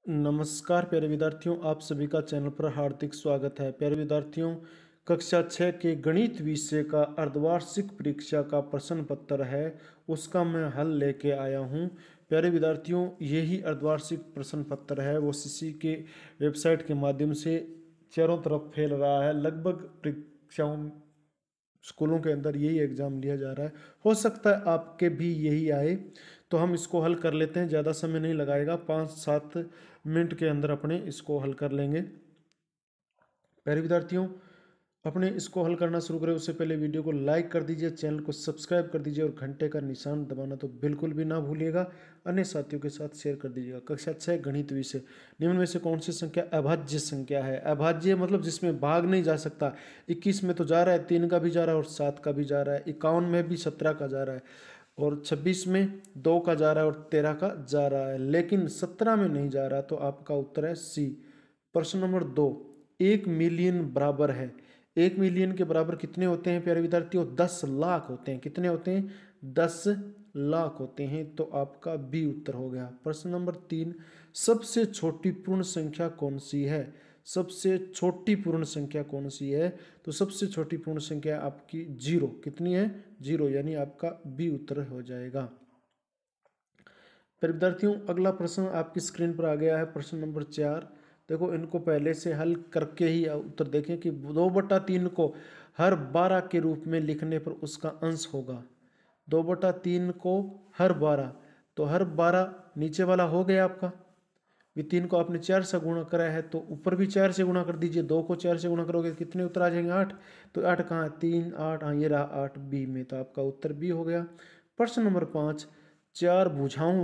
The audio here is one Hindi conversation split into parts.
नमस्कार प्यारे विद्यार्थियों, आप सभी का चैनल पर हार्दिक स्वागत है। प्यारे विद्यार्थियों, कक्षा 6 के गणित विषय का अर्धवार्षिक परीक्षा का प्रश्न पत्र है, उसका मैं हल लेके आया हूँ। प्यारे विद्यार्थियों, यही अर्धवार्षिक प्रश्न पत्र है, वो सीसी के वेबसाइट के माध्यम से चारों तरफ फैल रहा है। लगभग परीक्षाओं स्कूलों के अंदर यही एग्ज़ाम लिया जा रहा है। हो सकता है आपके भी यही आए, तो हम इसको हल कर लेते हैं। ज़्यादा समय नहीं लगाएगा, 5-7 मिनट के अंदर अपने इसको हल कर लेंगे। प्यारे विद्यार्थियों, अपने इसको हल करना शुरू करें उससे पहले वीडियो को लाइक कर दीजिए, चैनल को सब्सक्राइब कर दीजिए और घंटे का निशान दबाना तो बिल्कुल भी ना भूलिएगा। अन्य साथियों के साथ शेयर कर दीजिएगा। कक्षा 6 गणित विषय, निम्न में से कौन सी संख्या अभाज्य संख्या है? अभाज्य मतलब जिसमें भाग नहीं जा सकता। 21 में तो जा रहा है, 3 का भी जा रहा है और 7 का भी जा रहा है। 51 में भी 17 का जा रहा है और 26 में 2 का जा रहा है और 13 का जा रहा है, लेकिन 17 में नहीं जा रहा। तो आपका उत्तर है सी। प्रश्न नंबर 2, 1 मिलियन बराबर है। 1 मिलियन के बराबर कितने होते हैं प्यारे विद्यार्थियों? 10 लाख होते हैं। कितने होते हैं? 10 लाख होते हैं। तो आपका बी उत्तर हो गया। प्रश्न नंबर 3, सबसे छोटी पूर्ण संख्या कौन सी है? सबसे छोटी पूर्ण संख्या कौन सी है? तो सबसे छोटी पूर्ण संख्या आपकी 0। कितनी है? 0, यानी आपका बी उत्तर हो जाएगा। फिर विद्यार्थियों, अगला प्रश्न आपकी स्क्रीन पर आ गया है, प्रश्न नंबर 4। देखो, इनको पहले से हल करके ही उत्तर देखें कि 2/3 को हर 12 के रूप में लिखने पर उसका अंश होगा। 2/3 को हर 12, तो हर 12 नीचे वाला हो गया आपका। ये 3 को आपने 4 से गुणा करा है तो ऊपर भी 4 से गुणा कर दीजिए। 2 को 4 से गुणा करोगे तो कितने उत्तर आ जाएंगे? 8। तो 8 कहाँ है? 3 8, हाँ ये रहा 8 बी में। तो आपका उत्तर बी हो गया। प्रश्न नंबर 5, 4 भुजाओं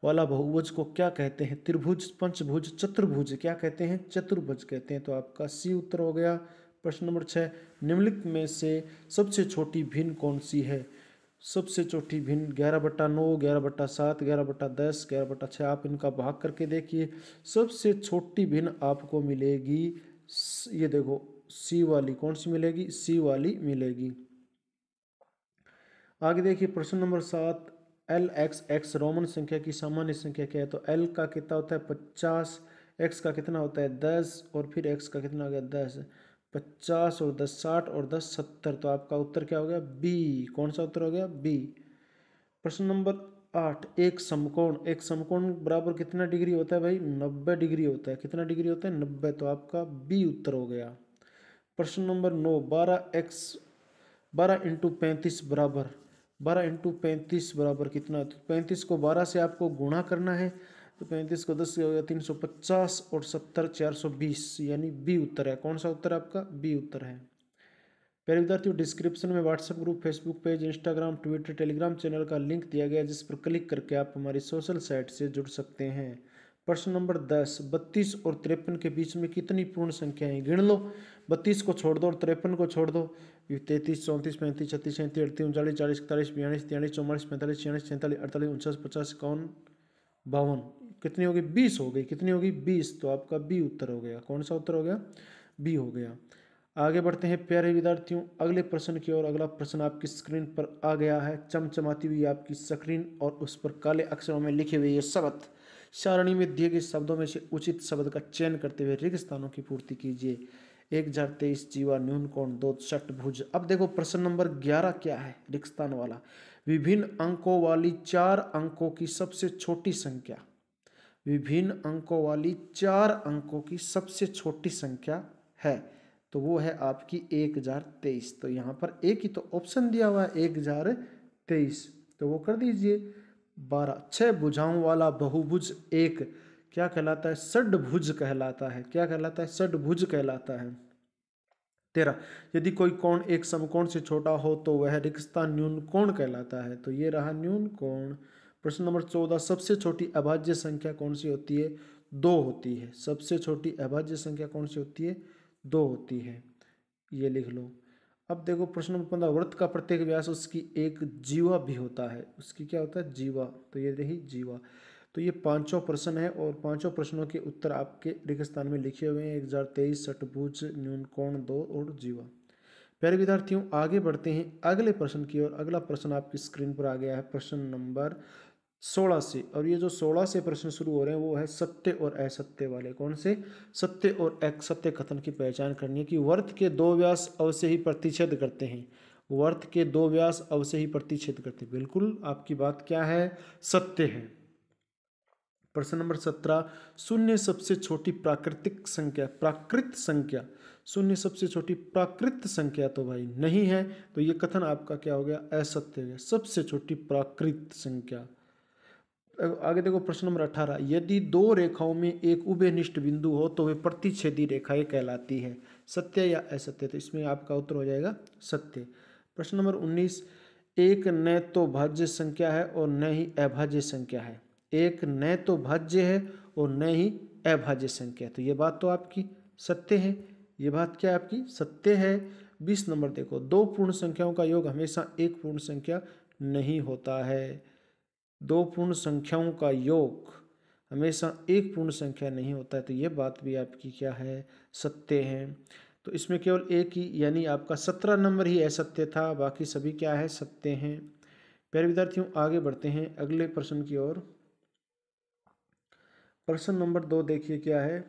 वाला बहुभुज को क्या कहते हैं? त्रिभुज, पंचभुज, चतुर्भुज क्या कहते हैं? चतुर्भुज कहते हैं। तो आपका सी उत्तर हो गया। प्रश्न नंबर 6, निम्नलिखित में से सबसे छोटी भिन्न कौन सी है? सबसे छोटी भिन्न 11/9, 11/7, 11/10, 11/6। आप इनका भाग करके देखिए। सबसे छोटी भिन्न आपको मिलेगी, ये देखो, सी वाली। कौन सी मिलेगी? सी वाली मिलेगी। आगे देखिए प्रश्न number 7, L x x Roman संख्या की सामान्य संख्या क्या है? तो एल का कितना होता है? 50। एक्स का कितना होता है? 10। और फिर एक्स का कितना हो गया? 10। 50 और 10 60 और 10 70। तो आपका उत्तर क्या हो गया? बी। कौन सा उत्तर हो गया? बी। प्रश्न नंबर 8, एक समकोण बराबर कितना डिग्री होता है भाई? 90 डिग्री होता है। कितना डिग्री होता है? 90। तो आपका बी उत्तर हो गया। प्रश्न नंबर 9, 12 इंटू 35 बराबर, 12 इंटू 35 बराबर कितना? तो 35 को 12 से आपको गुणा करना है। तो 35 को 10 से हो गया 350 और 70 420, यानी बी उत्तर है। कौन सा उत्तर आपका? बी उत्तर है। प्यारे विद्यार्थियों, डिस्क्रिप्शन में WhatsApp group, Facebook page, Instagram, Twitter, Telegram channel का लिंक दिया गया है, जिस पर क्लिक करके आप हमारी सोशल साइट से जुड़ सकते हैं। प्रश्न नंबर 10, 32 और 53 के बीच में कितनी पूर्ण संख्याएं? गिन लो। 32 को छोड़ दो और 53 को छोड़ दो। 33 34 35 36 37 38 39 40 41 42 43 44 45 46 46 47 48 49 50 51 52। कितनी होगी? 20 हो गई। कितनी होगी? 20। तो आपका बी उत्तर हो गया। कौन सा उत्तर हो गया? बी हो गया। आगे बढ़ते हैं प्यारे विद्यार्थियों अगले प्रश्न की ओर। अगला प्रश्न आपकी स्क्रीन पर आ गया है, चमचमाती हुई आपकी स्क्रीन, और उस पर काले अक्षरों में लिखे हुए ये शब्द। सारणी में दिए गए शब्दों में से उचित शब्द का चयन करते हुए रिक्त स्थानों की पूर्ति कीजिए। 1023 जीवा, न्यून कोण, 2 षटभुज। अब देखो प्रश्न नंबर 11 क्या है? रिक्त स्थान वाला। विभिन्न अंकों वाली 4 अंकों की सबसे छोटी संख्या। विभिन्न अंकों वाली 4 अंकों की सबसे छोटी संख्या है, तो वो है आपकी 1023। तो यहाँ पर एक ही तो ऑप्शन दिया हुआ है 1023, तो वो कर दीजिए 12। 6 भुजाओं वाला बहुभुज एक क्या कहलाता है? षड्भुज कहलाता है। क्या कहलाता है? षड्भुज कहलाता है। 13, यदि कोई कोण एक समकोण से छोटा हो तो वह रिक्तस्थान न्यून कोण कहलाता है। तो ये रहा न्यून कोण। प्रश्न नंबर 14, सबसे छोटी अभाज्य संख्या कौन सी होती है? 2 होती है। सबसे छोटी अभाज्य संख्या कौन सी होती है? 2 होती है। ये लिख लो। अब देखो प्रश्न नंबर 15, वृत्त का प्रत्येक व्यास उसकी एक जीवा भी होता है। उसकी क्या होता है? जीवा। तो ये रही जीवा। तो ये पांचों प्रश्न है और पांचों प्रश्नों के उत्तर आपके रिक्त स्थान में लिखे हुए हैं। 1023, षटभुज, न्यूनकोण 2 और जीवा। प्यारे विद्यार्थियों, आगे बढ़ते हैं अगले प्रश्न की ओर। अगला प्रश्न आपकी स्क्रीन पर आ गया है, प्रश्न नंबर 16 से। और ये जो 16 से प्रश्न शुरू हो रहे हैं वो है सत्य और असत्य वाले। कौन से? सत्य और असत्य कथन की पहचान करनी है कि वर्त के दो व्यास अवश्य ही प्रतिच्छेद करते हैं। वर्त के दो व्यास अवश्य ही प्रतिच्छेद करते हैं। बिल्कुल आपकी बात क्या है? सत्य है। प्रश्न नंबर 17, शून्य सबसे छोटी प्राकृतिक संख्या, प्राकृत संख्या, शून्य सबसे छोटी प्राकृत संख्या तो भाई नहीं है, तो ये कथन आपका क्या हो गया? असत्य हो गया। सबसे छोटी प्राकृत संख्या। आगे देखो प्रश्न नंबर 18, यदि दो रेखाओं में एक उभयनिष्ठ बिंदु हो तो वे प्रतिच्छेदी रेखाएं कहलाती है। सत्य या असत्य? तो इसमें आपका उत्तर हो जाएगा सत्य। प्रश्न नंबर 19, एक न तो भाज्य संख्या है और न ही अभाज्य संख्या है। एक न तो भाज्य है और न ही अभाज्य संख्या, तो ये बात तो आपकी सत्य है। ये बात क्या आपकी? सत्य है। 20 नंबर देखो, दो पूर्ण संख्याओं का योग हमेशा एक पूर्ण संख्या नहीं होता है। दो पूर्ण संख्याओं का योग हमेशा एक पूर्ण संख्या नहीं होता है, तो ये बात भी आपकी क्या है? सत्य है। तो इसमें केवल एक ही यानी आपका 17 नंबर ही असत्य था, बाकी सभी क्या है? सत्य हैं। प्यारे विद्यार्थियों आगे बढ़ते हैं अगले प्रश्न की ओर। प्रश्न नंबर 2 देखिए क्या है?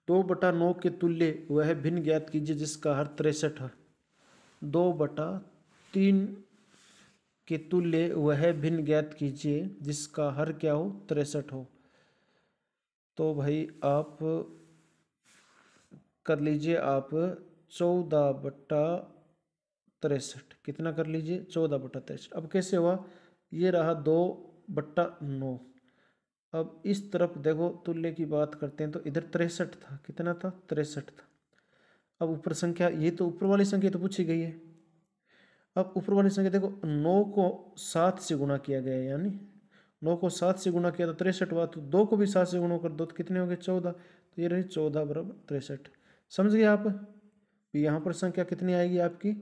2/9 के तुल्य वह भिन्न ज्ञात कीजिए जिसका हर 63 है। 2/3 के तुल्य वह भिन्न ज्ञात कीजिए जिसका हर क्या हो? 63 हो। तो भाई आप कर लीजिए आप 14/63। कितना कर लीजिए? 14/63। अब कैसे हुआ? ये रहा 2/9। अब इस तरफ देखो तुल्य की बात करते हैं तो इधर 63 था। कितना था? 63 था। अब ऊपर संख्या, ये तो ऊपर वाली संख्या तो पूछी गई है। अब ऊपर वाली संख्या देखो 9 को 7 से गुणा किया गया है, यानी 9 को 7 से गुणा किया तो 63 हुआ, तो 2 को भी 7 से गुणा कर दो तो कितने हो गए? 14। तो ये रही 14/63। समझ गए आप? यहाँ पर संख्या कितनी आएगी आपकी?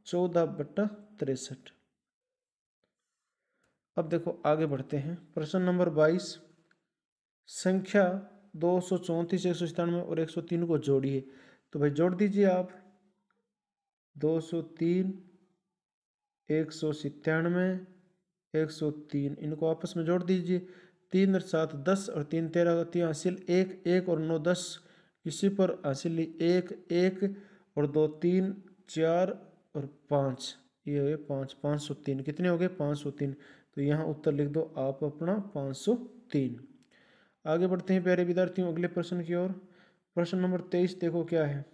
14/63। अब देखो आगे बढ़ते हैं। प्रश्न नंबर 22, संख्या 234, 197 और 103 को जोड़िए। तो भाई जोड़ दीजिए आप। 203, 197, 103, इनको आपस में जोड़ दीजिए। 3 और 7 10 और 3 13, 3 हासिल 1, 1 और 9 10, किसी पर हासिल 1, 1 और 2 3, 4 और 5, ये हो गए 5, 503। कितने हो गए? 503। तो यहाँ उत्तर लिख दो आप अपना 503। आगे बढ़ते हैं प्यारे विद्यार्थियों अगले प्रश्न की ओर। प्रश्न नंबर 23 देखो क्या है?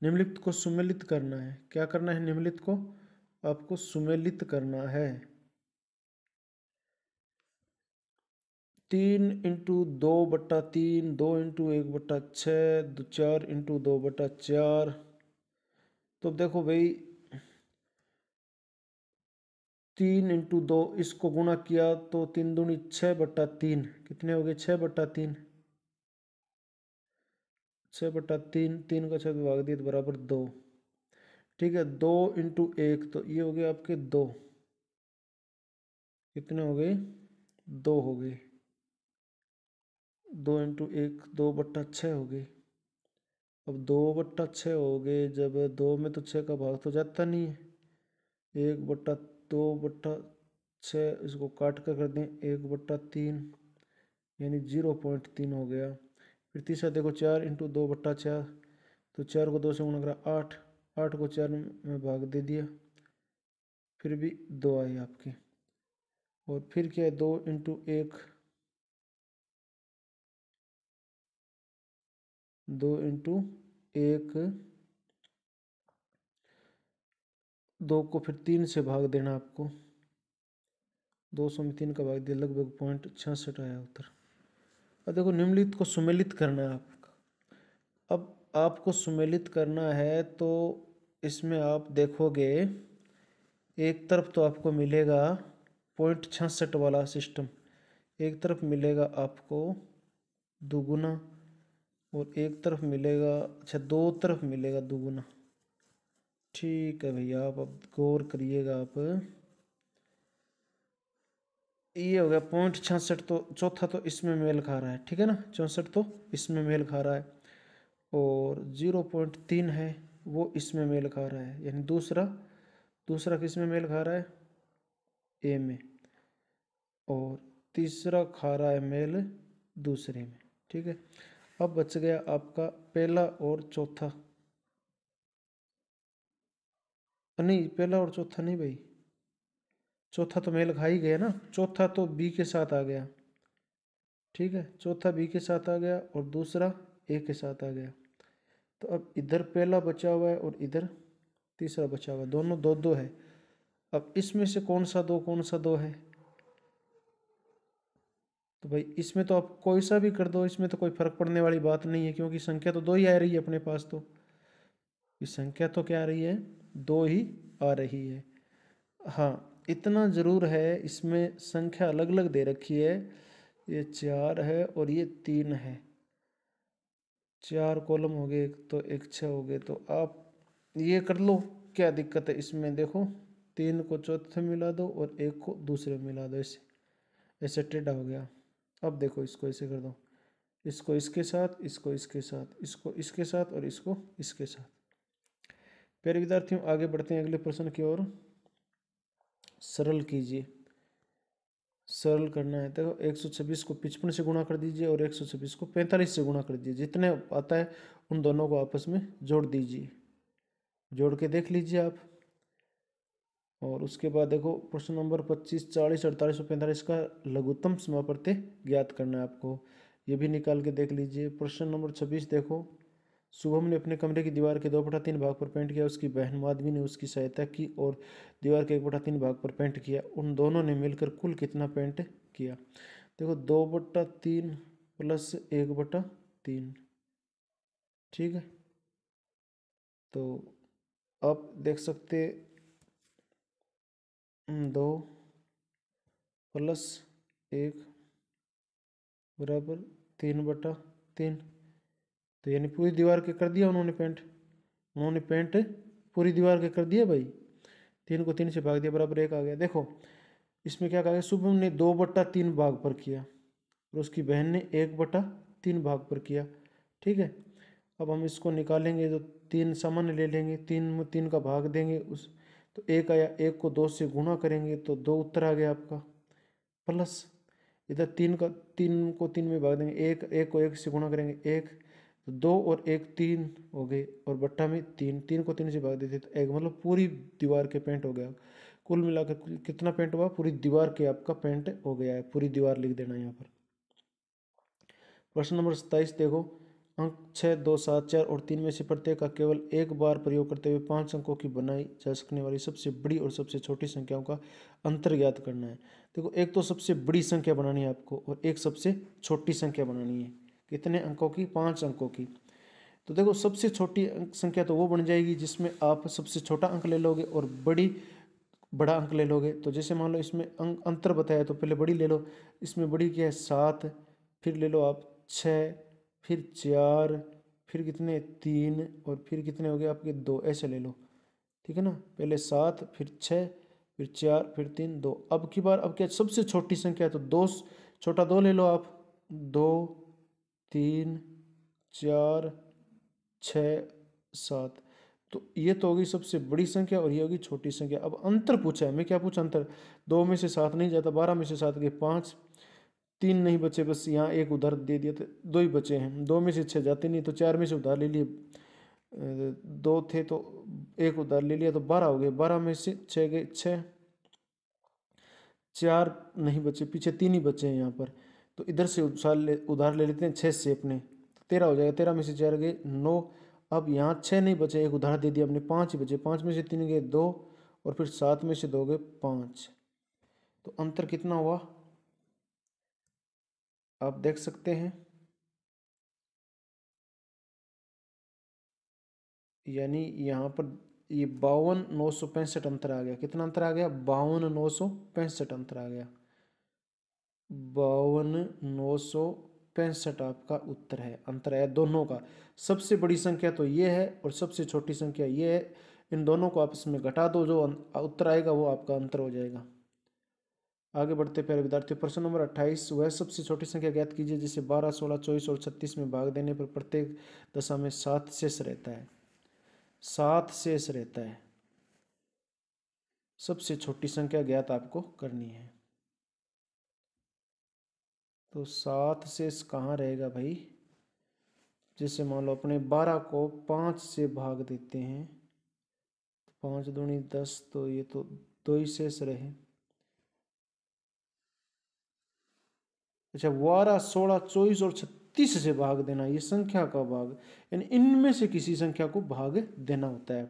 निम्नलिखित को सुमेलित करना है। क्या करना है? निम्नलिखित को आपको सुमेलित करना है। 3 × 2/3, 2 × 1/6, 4 × 2/4। तो देखो भाई 3 × 2 इसको गुणा किया तो 3 दूनी 6/3। कितने हो गए? 6/3। 6/3, 3 का 6 भाग दिया तो बराबर 2। ठीक है, 2 × 1 तो ये हो गए आपके 2। कितने हो गए? 2 हो गए। 2 × 1 2/6 हो गए। अब 2/6 हो गए, जब 2 में तो 6 का भाग तो जाता नहीं है। 1/2/6 इसको काट कर दें 1/3, यानी 0.3 हो गया। फिर तीसरा देखो 4 × 2/4, तो 4 को 2 से गुणा करा 8, 8 को 4 में भाग दे दिया, फिर भी 2 आए आपके। और फिर क्या है? 2 × 1, 2 × 1, 2 को फिर 3 से भाग देना आपको। 200 में 3 का भाग दिया, लगभग 0.66 आया उत्तर। अब देखो निम्नलिखित को सुमेलित करना है आपका। अब आपको सुमेलित करना है तो इसमें आप देखोगे एक तरफ तो आपको मिलेगा 0.66 वाला सिस्टम, एक तरफ मिलेगा आपको दुगुना, और एक तरफ मिलेगा, अच्छा दो तरफ मिलेगा दुगुना। ठीक है भैया, आप अब गौर करिएगा आप। ये हो गया 0.66, तो चौथा तो इसमें मेल खा रहा है, ठीक है ना? 64 तो इसमें मेल खा रहा है, और 0.3 है वो इसमें मेल खा रहा है, यानी दूसरा किस में मेल खा रहा है? ए में। और तीसरा खा रहा है मेल दूसरे में। ठीक है, अब बच गया आपका पहला और चौथा। नहीं, पहला और चौथा नहीं भाई, चौथा तो मेल खा ही गया ना, चौथा तो बी के साथ आ गया। ठीक है, चौथा बी के साथ आ गया और दूसरा ए के साथ आ गया। तो अब इधर पहला बचा हुआ है और इधर तीसरा बचा हुआ है, दोनों दो दो है। अब इसमें से कौन सा दो कौन सा दो है, तो भाई इसमें तो आप कोई सा भी कर दो, इसमें तो कोई फर्क पड़ने वाली बात नहीं है, क्योंकि संख्या तो दो ही आ रही है अपने पास। तो ये संख्या तो क्या आ रही है, दो ही आ रही है। हाँ, इतना ज़रूर है, इसमें संख्या अलग अलग दे रखी है, ये 4 है और ये 3 है। 4 कॉलम हो गए, एक तो एक 6 हो गए, तो आप ये कर लो, क्या दिक्कत है इसमें। देखो 3 को चौथे में मिला दो और एक को दूसरे में मिला दो, ऐसे ऐसे टेढ़ा हो गया। अब देखो इसको ऐसे कर दो, इसको इसके साथ, इसको इसके साथ, इसको इसके साथ और इसको इसके साथ। प्यारे विद्यार्थियों, आगे बढ़ते हैं अगले प्रश्न की ओर। सरल कीजिए, सरल करना है। देखो 126 को 55 से गुणा कर दीजिए और 126 को 45 से गुणा कर दीजिए, जितने आता है उन दोनों को आपस में जोड़ दीजिए। जोड़ के देख लीजिए आप। और उसके बाद देखो प्रश्न नंबर 25, 40, 48 और 45 का लघुत्तम समापत्ति ज्ञात करना है आपको, ये भी निकाल के देख लीजिए। प्रश्न नंबर 26 देखो, शुभम ने अपने कमरे की दीवार के 2/3 भाग पर पेंट किया, उसकी बहन माधवी ने उसकी सहायता की और दीवार के 1/3 भाग पर पेंट किया। उन दोनों ने मिलकर कुल कितना पेंट किया। देखो 2/3 प्लस 1/3। ठीक है, तो आप देख सकते 2 प्लस 1 बराबर 3/3। तो यानी पूरी दीवार के कर दिया उन्होंने पेंट, उन्होंने पेंट पूरी दीवार के कर दिया भाई। 3 को 3 से भाग दिया, बराबर 1 आ गया। देखो इसमें क्या कहा गया, शुभम ने 2/3 भाग पर किया और उसकी बहन ने 1/3 भाग पर किया। ठीक है, अब हम इसको निकालेंगे तो 3 सामान्य ले लेंगे, 3 का भाग देंगे उस, तो 1 आया, 1 को 2 से गुणा करेंगे तो 2 उत्तर आ गया आपका। प्लस इधर 3 को 3 में भाग देंगे, 1 को 1 से गुणा करेंगे 1, तो 2 और 1 3 हो गए और बट्टा में 3 को 3 से भाग देते तो 1, मतलब पूरी दीवार के पेंट हो गया। कुल मिलाकर कितना पेंट हुआ, पूरी दीवार के आपका पेंट हो गया है। पूरी दीवार लिख देना यहाँ पर। प्रश्न नंबर 27 देखो, अंक 6, 2, 7, 4 और 3 में से प्रत्येक का केवल एक बार प्रयोग करते हुए 5 अंकों की बनाई जा सकने वाली सबसे बड़ी और सबसे छोटी संख्याओं का अंतर ज्ञात करना है। देखो एक तो सबसे बड़ी संख्या बनानी है आपको और एक सबसे छोटी संख्या बनानी है। कितने अंकों की, 5 अंकों की। तो देखो सबसे छोटी संख्या तो वो बन जाएगी जिसमें आप सबसे छोटा अंक ले लोगे और बड़ा अंक ले लोगे। तो जैसे मान लो इसमें अंक अंतर बताया तो पहले बड़ी ले लो, इसमें बड़ी क्या है 7, फिर ले लो आप 6, फिर 4, फिर कितने 3 और फिर कितने हो गए आपके 2, ऐसे ले लो। ठीक है ना, पहले 7 फिर 6 फिर 4 फिर 3 2। अब की बार अब क्या सबसे छोटी संख्या है तो 2, छोटा 2 ले लो आप, 2 3 4 6 7। तो ये तो होगी सबसे बड़ी संख्या और ये होगी छोटी संख्या। अब अंतर पूछा है, मैं क्या पूछा अंतर, 2 में से 7 नहीं जाता, 12 में से 7 गए 5, 3 नहीं बचे, बस यहाँ एक उधार दे दिया तो 2 ही बचे हैं। 2 में से 6 जाते नहीं तो 4 में से उधार ले लिए, 2 थे तो एक उधार ले लिया तो 12 हो गए, 12 में से 6 गए 6, 4 नहीं बचे, पीछे 3 ही बचे हैं यहाँ पर। तो इधर से उधार ले लेते हैं 6 से अपने, तो 13 हो जाएगा, 13 में से 4 गए 9। अब यहाँ 6 नहीं बचे, एक उधार दे दिया हमने, 5 ही बचे, 5 में से 3 गए 2 और फिर 7 में से 2 गए 5। तो अंतर कितना हुआ आप देख सकते हैं, यानी यहाँ पर ये 52,965 अंतर आ गया। कितना अंतर आ गया, 52,965 अंतर आ गया। 52,965 आपका उत्तर है, अंतर है दोनों का। सबसे बड़ी संख्या तो ये है और सबसे छोटी संख्या ये है, इन दोनों को आपस में घटा दो, जो उत्तर आएगा वो आपका अंतर हो जाएगा। आगे बढ़ते प्यारे विद्यार्थियों, प्रश्न नंबर 28, वह सबसे छोटी संख्या ज्ञात कीजिए जिसे 12, 16, 24 और 36 में भाग देने पर प्रत्येक दशा में 7 शेष रहता है। 7 शेष रहता है, सबसे छोटी संख्या ज्ञात आपको करनी है। तो 7 शेष कहाँ रहेगा भाई? जैसे मान लो अपने 12 को 5 से भाग देते हैं, 5 दूनी 10, तो ये तो 2 ही शेष रहे। अच्छा, 12, 16, 24 और 36 से भाग देना, ये संख्या का भाग, यानी इनमें से किसी संख्या को भाग देना होता है।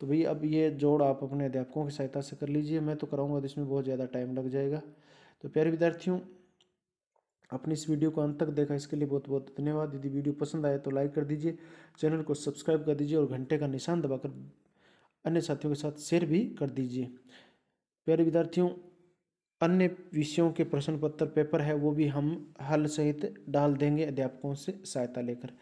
तो भाई अब ये जोड़ आप अपने अध्यापकों की सहायता से कर लीजिए, मैं तो कराऊंगा तो इसमें बहुत ज़्यादा टाइम लग जाएगा। तो प्यारे विद्यार्थियों, अपनी इस वीडियो को अंत तक देखा इसके लिए बहुत बहुत धन्यवाद। यदि वीडियो पसंद आए तो लाइक कर दीजिए, चैनल को सब्सक्राइब कर दीजिए और घंटे का निशान दबाकर अन्य साथियों के साथ शेयर भी कर दीजिए। प्यारे विद्यार्थियों, अन्य विषयों के प्रश्न पत्र पेपर है वो भी हम हल सहित डाल देंगे अध्यापकों से सहायता लेकर।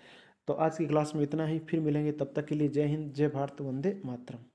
तो आज की क्लास में इतना ही, फिर मिलेंगे, तब तक के लिए जय हिंद, जय भारत, वंदे मातरम।